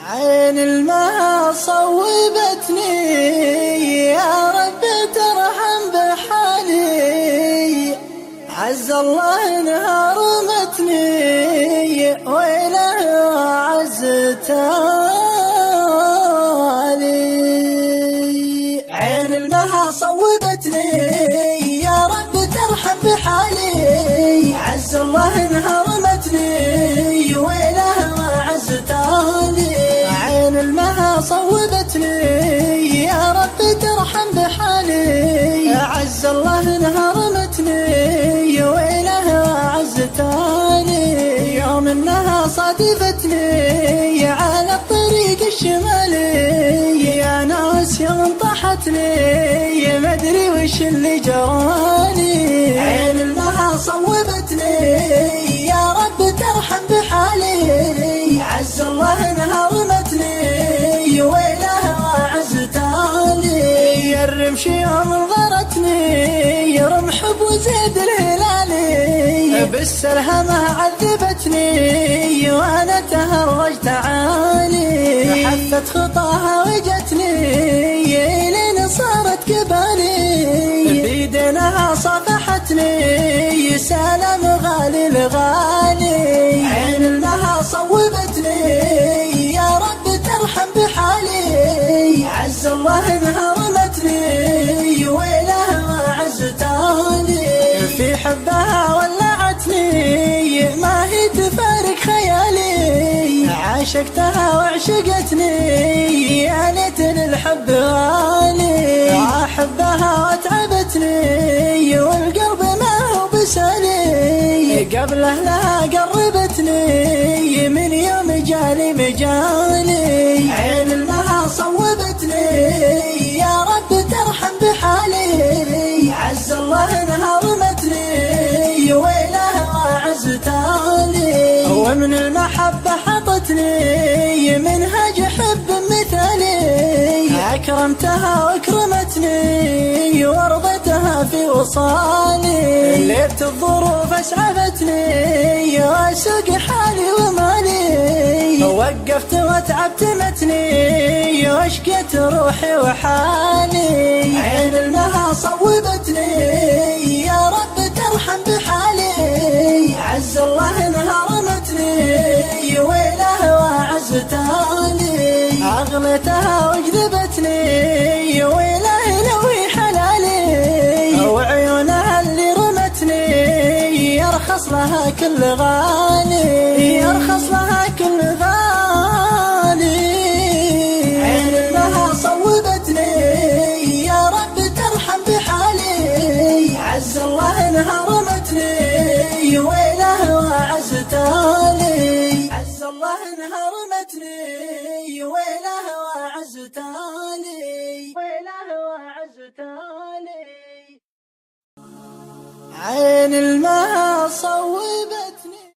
عين المها صوبتني، يا رب ترحم بحالي. عز الله انها رمتني، ويله عز تالي. عين المها صوبتني، يا رب ترحم بحالي. عز الله انها رمتني، ويله عز تالي. عين المها صوبتني، يا رب ترحم بحالي. عز الله انها رمتني، ويله عز تالي. يوم انها صادفتني على الطريق الشمالي، يا ناس يوم طاحتني ما ادري وش اللي جرالي. عين المها صوبتني، يا رب ترحم بحالي. عز الله انها رمتني، ويله عز تالي. الرمش يوم نظرتني، رمح بوزيد الهلالي، بالسلهمة عذبتني وانا تهرجت عالي. حفت خطاها وجتني لين صارت قبالي، بيدنها صافحتني سلام غالي الغالي. عين المها صوبتني، يا رب ترحم بحالي. عز الله انها رمتني، ويله عز تالي. في حبها ولعتني، ما هي تفارق خيالي. عاشقتها وعشقتني، يا ليتني الحب غالي. احبها وتعبتني، والقلب ما هو بسالي. قبل اهلها قربتني، من يوم جالي مجالي. عين المها صوبتني، يا رب ترحم بحالي. عز الله انها رمتني، ويله عز تالي. ومن المحبة حطتني منهج حب مثالي. أكرمتها وأكرمتني، ورضيتها في وصالي. ليت الظروف أسعفتني، وأسوق حالي ومالي. وقفت وتعبت متني، واشقيت روحي وحالي. عين المها صوبتني، يا رب ترحم بحالي. عز الله انها رمتني، ويله وعز تالي. اغليتها وجذبتني، ويله لوي حلالي. وعيونها اللي رمتني، يرخص لها كل غالي، يرخص لها كل غالي. عين المها صوبتني، يا رب ترحم بحالي. عز الله انها رمتني، ويله وعز تالي. عز الله انها رمتني، ويله وعز تالي، ويله وعز تالي. عين المها صوبتني.